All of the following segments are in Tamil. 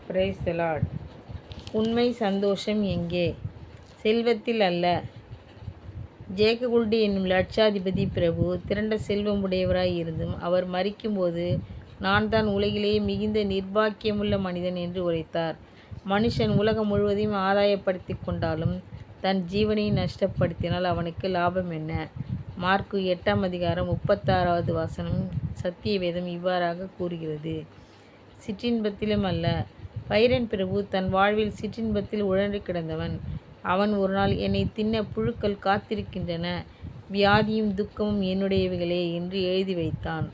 Praise the Lord. உண்மை சந்தோஷம் எங்கே? செல்வத்தில் அல்ல. ஜேக்ககுல்டி என்னும் லட்சாதிபதி பிரபு திரண்ட செல்வம் உடையவராய் இருந்தும் அவர் மரிக்கும்போது, நான் தான் உலகிலேயே மிகுந்த நிர்பாக்கியமுள்ள மனிதன் என்று உரைத்தார். மனுஷன் உலகம் முழுவதையும் ஆதாயப்படுத்தி கொண்டாலும் தன் ஜீவனை நஷ்டப்படுத்தினால் அவனுக்கு லாபம் என்ன? மார்க்கு 8:36 சத்திய வேதம் இவ்வாறாக கூறுகிறது. சிற்றின்பத்திலும் அல்ல. பைரன் பிரபு தன் வாழ்வில் சிற்றின்பத்தில் உழன்று கிடந்தவன். அவன் ஒரு நாள், என்னை தின்ன புழுக்கள் காத்திருக்கின்றன, வியாதியும் துக்கமும் என்னுடையவைகளே என்று எழுதி வைத்தான்.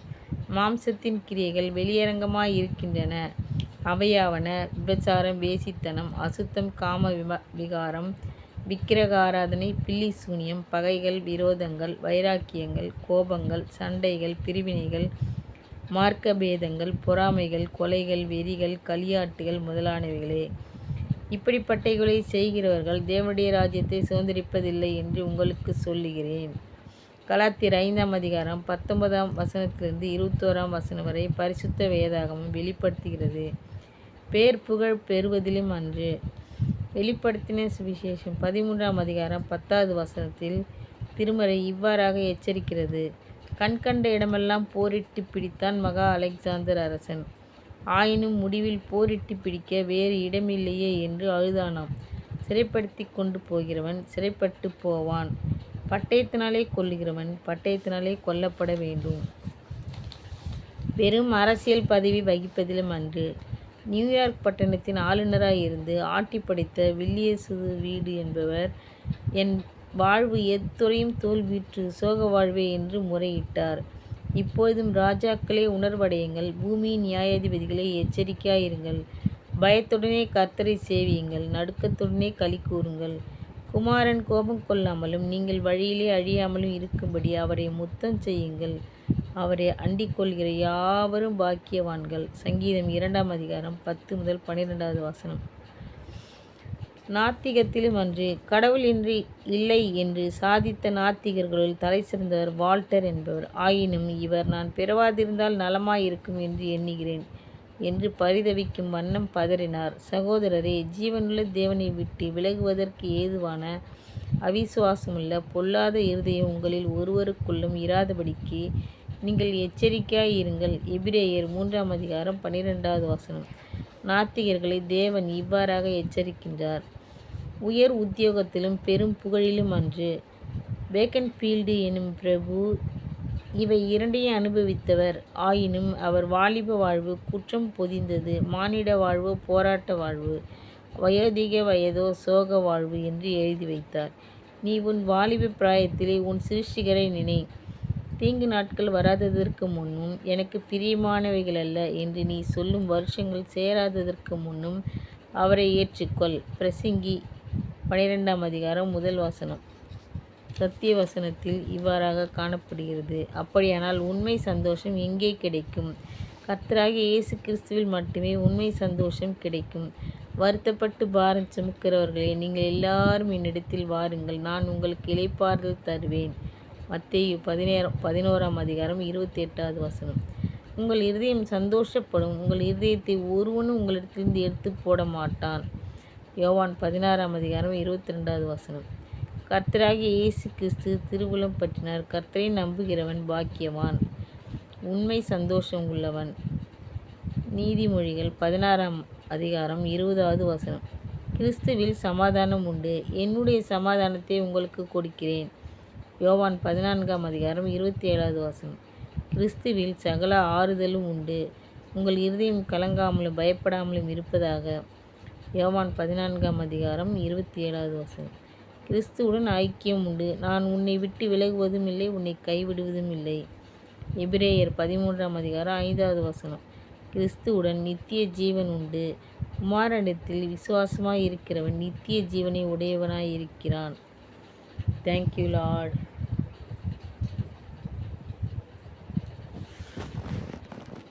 மாம்சத்தின் கிரியைகள் வெளியரங்கமாயிருக்கின்றன. அவையாவன: விபசாரம், வேசித்தனம், அசுத்தம், காம விகாரம், விக்கிரகாராதனை, பில்லி சூனியம், பகைகள், விரோதங்கள், வைராக்கியங்கள், கோபங்கள், சண்டைகள், பிரிவினைகள், மார்க்கபேதங்கள், பொறாமைகள், கொலைகள், வெறிகள், களியாட்டுகள் முதலானவைகளே. இப்படிப்பட்டவைகளை செய்கிறவர்கள் தேவனுடைய ராஜ்யத்தை சுதந்திரிப்பதில்லை என்று உங்களுக்கு சொல்லுகிறேன். கலாத்தியர் 5:19 வரை பரிசுத்த வேதாகமம் வெளிப்படுத்துகிறது. பேர் புகழ் பெறுவதிலும் அன்று. வெளிப்படுத்தின சுவிசேஷம் 13:10 திருமறை இவ்வாறாக எச்சரிக்கிறது: கண்கண்ட இடமெல்லாம் போரிட்டு பிடித்தான் மகா அலெக்சாந்தர் அரசன். ஆயினும் முடிவில் போரிட்டு பிடிக்க வேறு இடமில்லையே என்று அழுதானாம். சிறைப்படுத்தி கொண்டு போகிறவன் சிறைப்பட்டு போவான். பட்டயத்தினாலே கொல்லுகிறவன் பட்டயத்தினாலே கொல்லப்பட வேண்டும். வெறும் அரசியல் பதவி வகிப்பதிலும் அன்று. நியூயார்க் பட்டணத்தின் ஆளுநராய் இருந்து ஆட்டி படைத்த வில்லியர்சு வீடு என்பவர், என் வாழ்வு எத்துறையும் தோல்வியுற்று சோக வாழ்வே என்று முறையிட்டார். இப்பொழுதும் ராஜாக்களே உணர்வடையுங்கள், பூமியின் நியாயாதிபதிகளே எச்சரிக்கையாயிருங்கள். பயத்துடனே கர்த்தரை சேவியுங்கள், நடுக்கத்துடனே களி கூறுங்கள். குமாரன் கோபம் கொள்ளாமலும் நீங்கள் வழியிலே அழியாமலும் இருக்கும்படி அவரை முத்தம் செய்யுங்கள். அவரை அண்டிக் கொள்கிற யாவரும் பாக்கியவான்கள். சங்கீதம் 2:10-12 நாத்திகத்திலும் அன்று. கடவுள் இன்றி இல்லை என்று சாதித்த நாத்திகர்களுள் தலை சிறந்தவர் வால்டர் என்பவர். ஆயினும் இவர், நான் பிறவாதிருந்தால் நலமாயிருக்கும் என்று எண்ணுகிறேன் என்று பரிதவிக்கும் வண்ணம் பதறினார். சகோதரரே, ஜீவனுள்ள தேவனை விட்டு விலகுவதற்கு ஏதுவான அவிசுவாசமுள்ள பொல்லாத இருதயம் உங்களில் ஒருவருக்குள்ளும் இராதபடிக்கு நீங்கள் எச்சரிக்கையாயிருங்கள். எபிரேயர் 3:12 நாத்திகர்களை தேவன் இவ்வாறாக எச்சரிக்கின்றார். உயர் உத்தியோகத்திலும் பெரும் புகழிலும் அன்று. பேக்கன்ஃபீல்டு எனும் பிரபு இவை இரண்டையும் அனுபவித்தவர். ஆயினும் அவர் வாலிப வாழ்வு குற்றம் பொதிந்தது, மானிட வாழ்வோ போராட்ட வாழ்வு, வயோதிக வயதோ சோக வாழ்வு என்று எழுதி வைத்தார். நீ உன் வாலிப பிராயத்திலே உன் சிருஷ்டிகரை நினை. தீங்கு நாட்கள் வராததற்கு முன்னும் எனக்கு பிரியமானவைகளல்ல என்று நீ சொல்லும் வருஷங்கள் சேராததற்கு முன்னும் அவரை ஏற்றுக்கொள். பிரசங்கி 12:1 சத்திய வசனத்தில் இவ்வாறாக காணப்படுகிறது. அப்படியானால் உண்மை சந்தோஷம் எங்கே கிடைக்கும்? கர்த்தராகிய இயேசு கிறிஸ்துவில் மட்டுமே உண்மை சந்தோஷம் கிடைக்கும். வருத்தப்பட்டு பாரம் சுமக்கிறவர்களே, நீங்கள் எல்லாரும் என்னிடத்தில் வாருங்கள், நான் உங்களுக்கு இளைப்பாறுதல் தருவேன். மத்தேயு 11:28 உங்கள் இருதயம் சந்தோஷப்படும், உங்கள் இருதயத்தை ஒருவனும் உங்களிடத்திலிருந்து எடுத்து போட மாட்டான். யோவான் 16:22 கர்த்தராகிய இயேசு கிறிஸ்து திருவுளம் பற்றினார். கர்த்தரை நம்புகிறவன் பாக்கியவான், உண்மை சந்தோஷம் உள்ளவன். நீதிமொழிகள் 16:20 கிறிஸ்துவில் சமாதானம் உண்டு, என்னுடைய சமாதானத்தை உங்களுக்கு கொடுக்கிறேன். யோவான் 14:27 கிறிஸ்துவில் சகல ஆறுதலும் உண்டு, உங்கள் இருதயம் கலங்காமலும் பயப்படாமலும் இருப்பதாக. யோவான் 14:27 கிறிஸ்துவுடன் ஐக்கியம் உண்டு, நான் உன்னை விட்டு விலகுவதும் இல்லை, உன்னை கைவிடுவதும் இல்லை. எபிரேயர் 13:5 கிறிஸ்துவுடன் நித்திய ஜீவன் உண்டு, குமாரனிடத்தில் விசுவாசமாய் இருக்கிறவன் நித்திய ஜீவனை உடையவனாய் இருக்கிறான். Thank you Lord.